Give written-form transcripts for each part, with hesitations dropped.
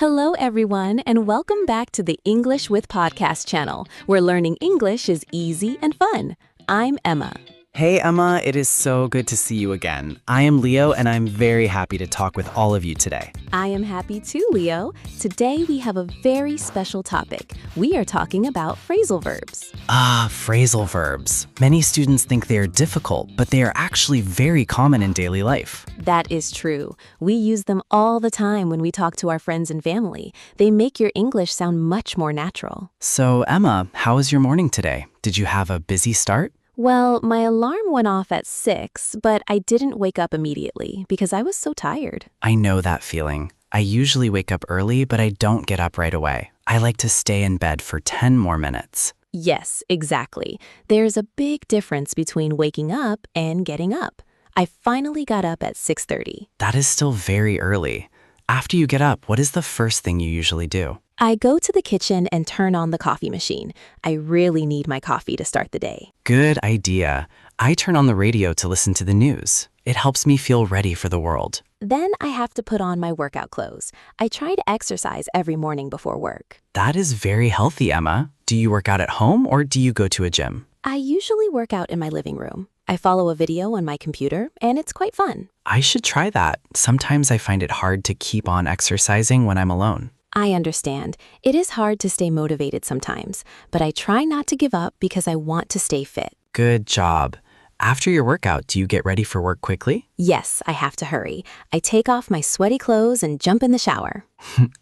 Hello, everyone, and welcome back to the English with Podcast channel, where learning English is easy and fun. I'm Emma. Hey Emma, it is so good to see you again. I am Leo and I'm very happy to talk with all of you today. I am happy too, Leo. Today we have a very special topic. We are talking about phrasal verbs. Phrasal verbs. Many students think they are difficult, but they are actually very common in daily life. That is true. We use them all the time when we talk to our friends and family. They make your English sound much more natural. So Emma, how was your morning today? Did you have a busy start? Well, my alarm went off at 6, but I didn't wake up immediately because I was so tired. I know that feeling. I usually wake up early, but I don't get up right away. I like to stay in bed for 10 more minutes. Yes, exactly. There's a big difference between waking up and getting up. I finally got up at 6:30. That is still very early. After you get up, what is the first thing you usually do? I go to the kitchen and turn on the coffee machine. I really need my coffee to start the day. Good idea. I turn on the radio to listen to the news. It helps me feel ready for the world. Then I have to put on my workout clothes. I try to exercise every morning before work. That is very healthy, Emma. Do you work out at home or do you go to a gym? I usually work out in my living room. I follow a video on my computer, and it's quite fun. I should try that. Sometimes I find it hard to keep on exercising when I'm alone. I understand. It is hard to stay motivated sometimes, but I try not to give up because I want to stay fit. Good job. After your workout, do you get ready for work quickly? Yes, I have to hurry. I take off my sweaty clothes and jump in the shower.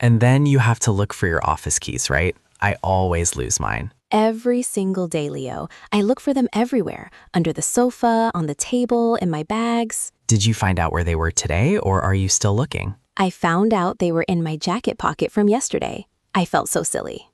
And then you have to look for your office keys, right? I always lose mine. Every single day, Leo. I look for them everywhere, under the sofa, on the table, in my bags. Did you find out where they were today, or are you still looking? I found out they were in my jacket pocket from yesterday. I felt so silly.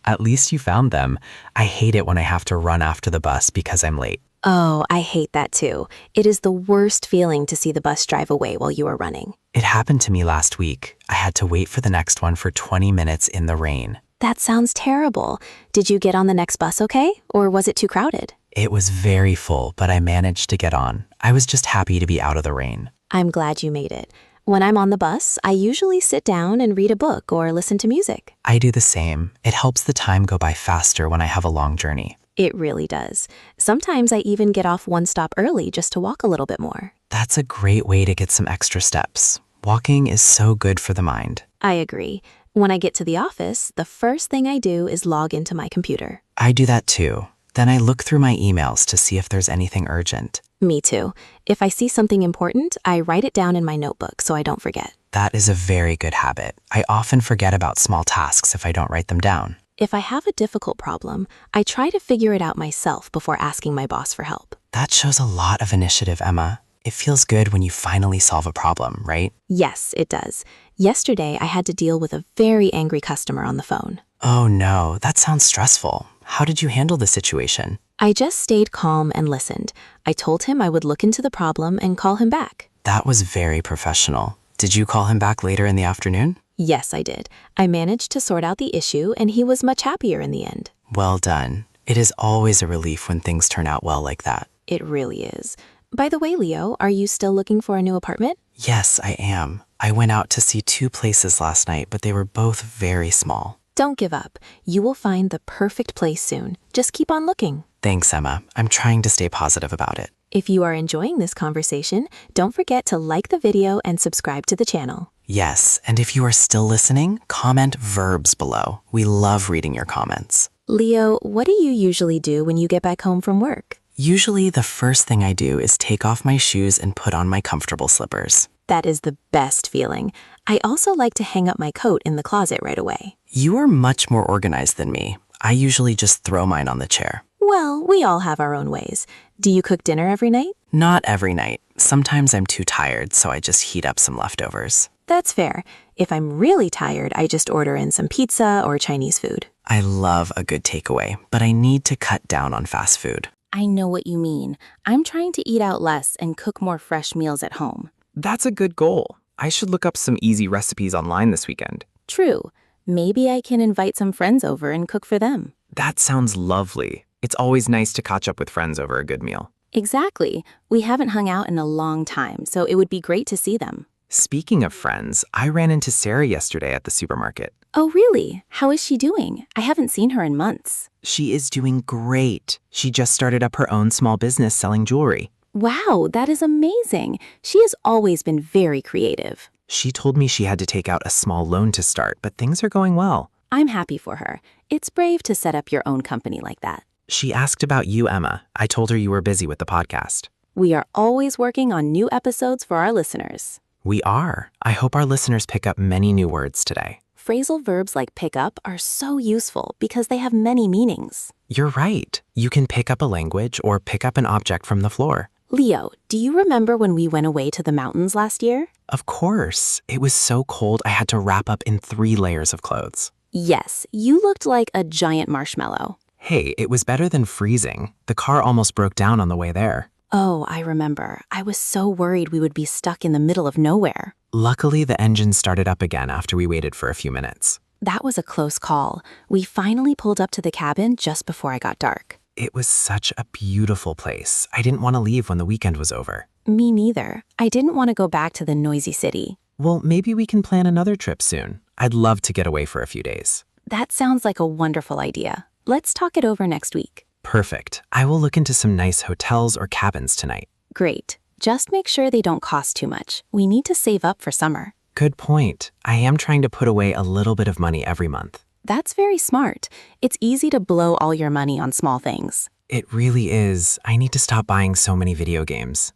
At least you found them. I hate it when I have to run after the bus because I'm late. Oh, I hate that too. It is the worst feeling to see the bus drive away while you are running. It happened to me last week. I had to wait for the next one for 20 minutes in the rain. That sounds terrible. Did you get on the next bus okay? Or was it too crowded? It was very full, but I managed to get on. I was just happy to be out of the rain. I'm glad you made it. When I'm on the bus, I usually sit down and read a book or listen to music. I do the same. It helps the time go by faster when I have a long journey. It really does. Sometimes I even get off one stop early just to walk a little bit more. That's a great way to get some extra steps. Walking is so good for the mind. I agree. When I get to the office, the first thing I do is log into my computer. I do that too. Then I look through my emails to see if there's anything urgent. Me too. If I see something important, I write it down in my notebook so I don't forget. That is a very good habit. I often forget about small tasks if I don't write them down. If I have a difficult problem, I try to figure it out myself before asking my boss for help. That shows a lot of initiative, Emma. It feels good when you finally solve a problem, right? Yes, it does. Yesterday, I had to deal with a very angry customer on the phone. Oh no, that sounds stressful. How did you handle the situation? I just stayed calm and listened. I told him I would look into the problem and call him back. That was very professional. Did you call him back later in the afternoon? Yes, I did. I managed to sort out the issue and he was much happier in the end. Well done. It is always a relief when things turn out well like that. It really is. By the way, Leo, are you still looking for a new apartment? Yes, I am. I went out to see 2 places last night, but they were both very small. Don't give up. You will find the perfect place soon. Just keep on looking. Thanks, Emma. I'm trying to stay positive about it. If you are enjoying this conversation, don't forget to like the video and subscribe to the channel. Yes, and if you are still listening, comment verbs below. We love reading your comments. Leo, what do you usually do when you get back home from work? Usually the first thing I do is take off my shoes and put on my comfortable slippers. That is the best feeling. I also like to hang up my coat in the closet right away. You are much more organized than me. I usually just throw mine on the chair. Well, we all have our own ways. Do you cook dinner every night? Not every night. Sometimes I'm too tired, so I just heat up some leftovers. That's fair. If I'm really tired, I just order in some pizza or Chinese food. I love a good takeaway, but I need to cut down on fast food. I know what you mean. I'm trying to eat out less and cook more fresh meals at home. That's a good goal. I should look up some easy recipes online this weekend. True. Maybe I can invite some friends over and cook for them. That sounds lovely. It's always nice to catch up with friends over a good meal. Exactly. We haven't hung out in a long time, so it would be great to see them. Speaking of friends, I ran into Sarah yesterday at the supermarket. Oh, really? How is she doing? I haven't seen her in months. She is doing great. She just started up her own small business selling jewelry. Wow, that is amazing. She has always been very creative. She told me she had to take out a small loan to start, but things are going well. I'm happy for her. It's brave to set up your own company like that. She asked about you, Emma. I told her you were busy with the podcast. We are always working on new episodes for our listeners. We are. I hope our listeners pick up many new words today. Phrasal verbs like pick up are so useful because they have many meanings. You're right. You can pick up a language or pick up an object from the floor. Leo, do you remember when we went away to the mountains last year? Of course. It was so cold I had to wrap up in 3 layers of clothes. Yes, you looked like a giant marshmallow. Hey, it was better than freezing. The car almost broke down on the way there. Oh, I remember. I was so worried we would be stuck in the middle of nowhere. Luckily, the engine started up again after we waited for a few minutes. That was a close call. We finally pulled up to the cabin just before I got dark. It was such a beautiful place. I didn't want to leave when the weekend was over. Me neither. I didn't want to go back to the noisy city. Well, maybe we can plan another trip soon. I'd love to get away for a few days. That sounds like a wonderful idea. Let's talk it over next week. Perfect. I will look into some nice hotels or cabins tonight. Great. Just make sure they don't cost too much. We need to save up for summer. Good point. I am trying to put away a little bit of money every month. That's very smart. It's easy to blow all your money on small things. It really is. I need to stop buying so many video games.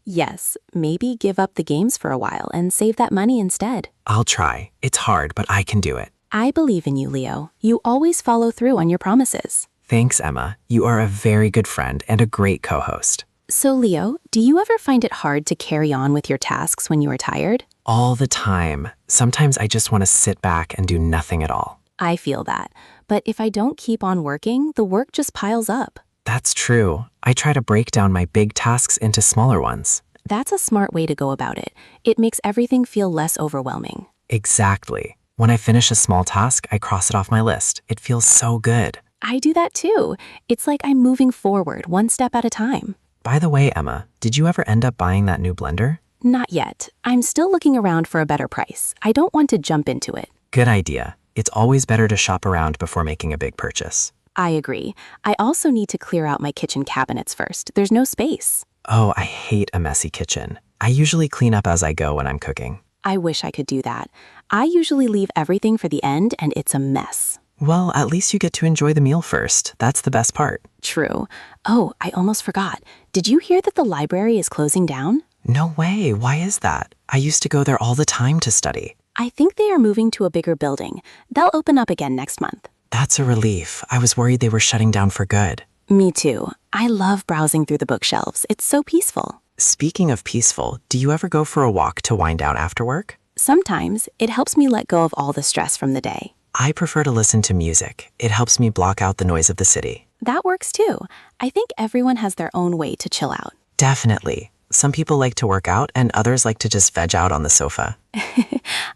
Yes, maybe give up the games for a while and save that money instead. I'll try. It's hard, but I can do it. I believe in you, Leo. You always follow through on your promises. Thanks, Emma. You are a very good friend and a great co-host. So, Leo, do you ever find it hard to carry on with your tasks when you are tired? All the time. Sometimes I just want to sit back and do nothing at all. I feel that. But if I don't keep on working, the work just piles up. That's true. I try to break down my big tasks into smaller ones. That's a smart way to go about it. It makes everything feel less overwhelming. Exactly. When I finish a small task, I cross it off my list. It feels so good. I do that too. It's like I'm moving forward one step at a time. By the way, Emma, did you ever end up buying that new blender? Not yet. I'm still looking around for a better price. I don't want to jump into it. Good idea. It's always better to shop around before making a big purchase. I agree. I also need to clear out my kitchen cabinets first. There's no space. Oh, I hate a messy kitchen. I usually clean up as I go when I'm cooking. I wish I could do that. I usually leave everything for the end and it's a mess. Well, at least you get to enjoy the meal first. That's the best part. True. Oh, I almost forgot. Did you hear that the library is closing down? No way. Why is that? I used to go there all the time to study. I think they are moving to a bigger building. They'll open up again next month. That's a relief. I was worried they were shutting down for good. Me too. I love browsing through the bookshelves. It's so peaceful. Speaking of peaceful, do you ever go for a walk to wind down after work? Sometimes it helps me let go of all the stress from the day. I prefer to listen to music. It helps me block out the noise of the city. That works too. I think everyone has their own way to chill out. Definitely. Some people like to work out and others like to just veg out on the sofa.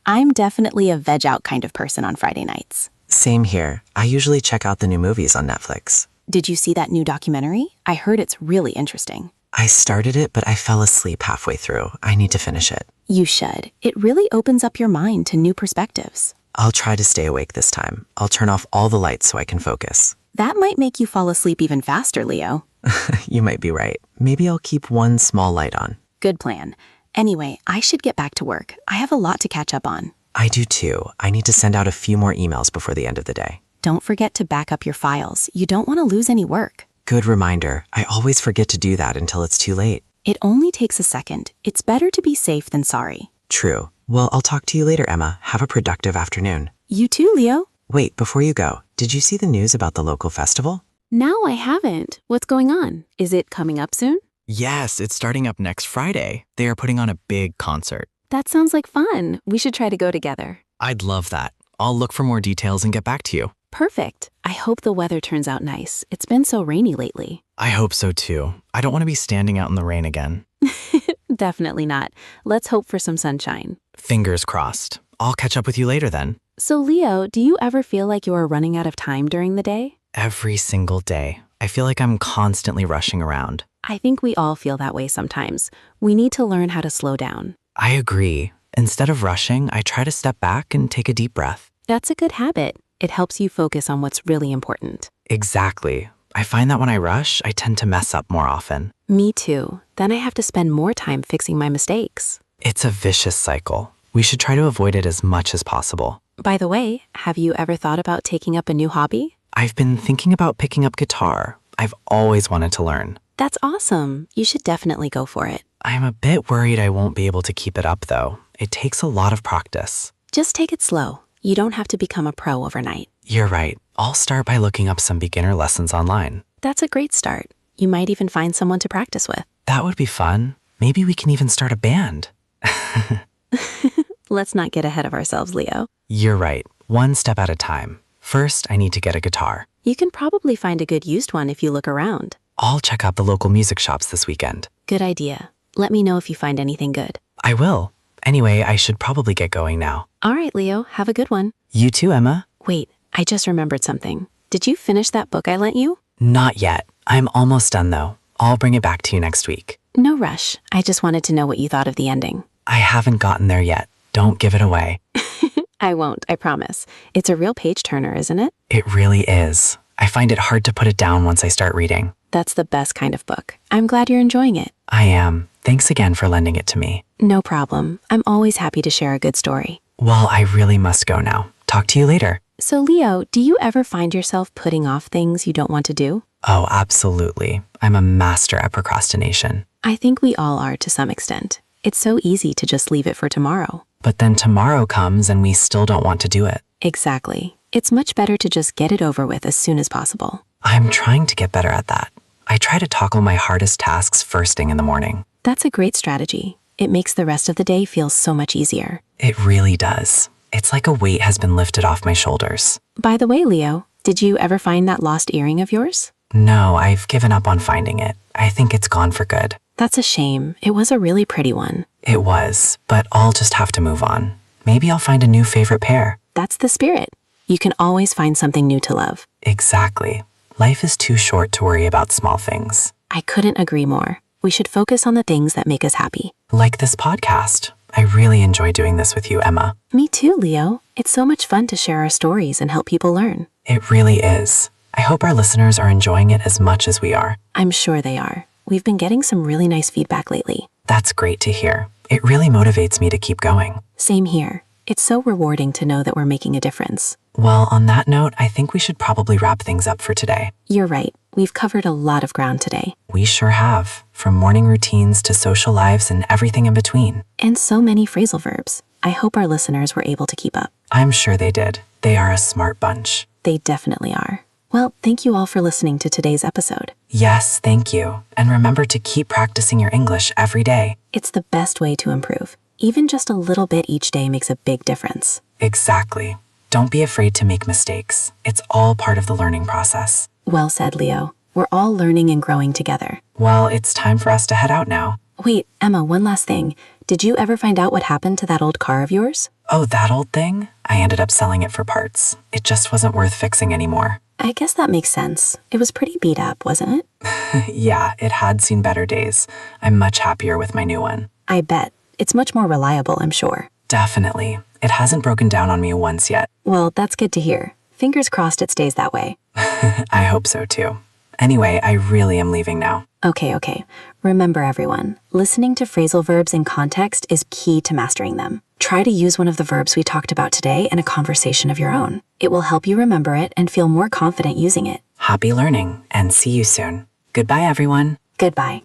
I'm definitely a veg out kind of person on Friday nights. Same here. I usually check out the new movies on Netflix. Did you see that new documentary? I heard it's really interesting. I started it, but I fell asleep halfway through. I need to finish it. You should. It really opens up your mind to new perspectives. I'll try to stay awake this time. I'll turn off all the lights so I can focus. That might make you fall asleep even faster, Leo. You might be right. Maybe I'll keep one small light on. Good plan. Anyway, I should get back to work. I have a lot to catch up on. I do too. I need to send out a few more emails before the end of the day. Don't forget to back up your files. You don't want to lose any work. Good reminder. I always forget to do that until it's too late. It only takes a second. It's better to be safe than sorry. True. Well, I'll talk to you later, Emma. Have a productive afternoon. You too, Leo. Wait, before you go, did you see the news about the local festival? No, I haven't. What's going on? Is it coming up soon? Yes, it's starting up next Friday. They are putting on a big concert. That sounds like fun. We should try to go together. I'd love that. I'll look for more details and get back to you. Perfect. I hope the weather turns out nice. It's been so rainy lately. I hope so too. I don't want to be standing out in the rain again. Definitely not. Let's hope for some sunshine. Fingers crossed. I'll catch up with you later then. So, Leo, do you ever feel like you are running out of time during the day? Every single day. I feel like I'm constantly rushing around. I think we all feel that way sometimes. We need to learn how to slow down. I agree. Instead of rushing, I try to step back and take a deep breath. That's a good habit. It helps you focus on what's really important. Exactly. I find that when I rush, I tend to mess up more often. Me too. Then I have to spend more time fixing my mistakes. It's a vicious cycle. We should try to avoid it as much as possible. By the way, have you ever thought about taking up a new hobby? I've been thinking about picking up guitar. I've always wanted to learn. That's awesome. You should definitely go for it. I'm a bit worried I won't be able to keep it up, though. It takes a lot of practice. Just take it slow. You don't have to become a pro overnight. You're right. I'll start by looking up some beginner lessons online. That's a great start. You might even find someone to practice with. That would be fun. Maybe we can even start a band. Let's not get ahead of ourselves, Leo. You're right. One step at a time. First, I need to get a guitar. You can probably find a good used one if you look around. I'll check out the local music shops this weekend. Good idea. Let me know if you find anything good. I will. Anyway, I should probably get going now. All right, Leo, have a good one. You too, Emma? Wait, I just remembered something. Did you finish that book I lent you? Not yet. I'm almost done, though. I'll bring it back to you next week. No rush. I just wanted to know what you thought of the ending. I haven't gotten there yet. Don't give it away. I won't, I promise. It's a real page-turner, isn't it? It really is. I find it hard to put it down once I start reading. That's the best kind of book. I'm glad you're enjoying it. I am. Thanks again for lending it to me. No problem. I'm always happy to share a good story. Well, I really must go now. Talk to you later. So, Leo, do you ever find yourself putting off things you don't want to do? Oh, absolutely. I'm a master at procrastination. I think we all are to some extent. It's so easy to just leave it for tomorrow. But then tomorrow comes and we still don't want to do it. Exactly. It's much better to just get it over with as soon as possible. I'm trying to get better at that. I try to tackle my hardest tasks first thing in the morning. That's a great strategy. It makes the rest of the day feel so much easier. It really does. It's like a weight has been lifted off my shoulders. By the way, Leo, did you ever find that lost earring of yours? No, I've given up on finding it. I think it's gone for good. That's a shame. It was a really pretty one. It was, but I'll just have to move on. Maybe I'll find a new favorite pair. That's the spirit. You can always find something new to love. Exactly. Life is too short to worry about small things. I couldn't agree more. We should focus on the things that make us happy. Like this podcast. I really enjoy doing this with you, Emma. Me too, Leo. It's so much fun to share our stories and help people learn. It really is. I hope our listeners are enjoying it as much as we are. I'm sure they are. We've been getting some really nice feedback lately. That's great to hear. It really motivates me to keep going. Same here. It's so rewarding to know that we're making a difference. Well, on that note, I think we should probably wrap things up for today. You're right. We've covered a lot of ground today. We sure have. From morning routines to social lives and everything in between. And so many phrasal verbs. I hope our listeners were able to keep up. I'm sure they did. They are a smart bunch. They definitely are. Well, thank you all for listening to today's episode. Yes, thank you. And remember to keep practicing your English every day. It's the best way to improve. Even just a little bit each day makes a big difference. Exactly. Don't be afraid to make mistakes. It's all part of the learning process. Well said, Leo. We're all learning and growing together. Well, it's time for us to head out now. Wait, Emma, one last thing. Did you ever find out what happened to that old car of yours? Oh, that old thing? I ended up selling it for parts. It just wasn't worth fixing anymore. I guess that makes sense. It was pretty beat up, wasn't it? Yeah, it had seen better days. I'm much happier with my new one. I bet. It's much more reliable, I'm sure. Definitely. It hasn't broken down on me once yet. Well, that's good to hear. Fingers crossed it stays that way. I hope so too. Anyway, I really am leaving now. Okay. Remember, everyone, listening to phrasal verbs in context is key to mastering them. Try to use one of the verbs we talked about today in a conversation of your own. It will help you remember it and feel more confident using it. Happy learning, and see you soon. Goodbye, everyone. Goodbye.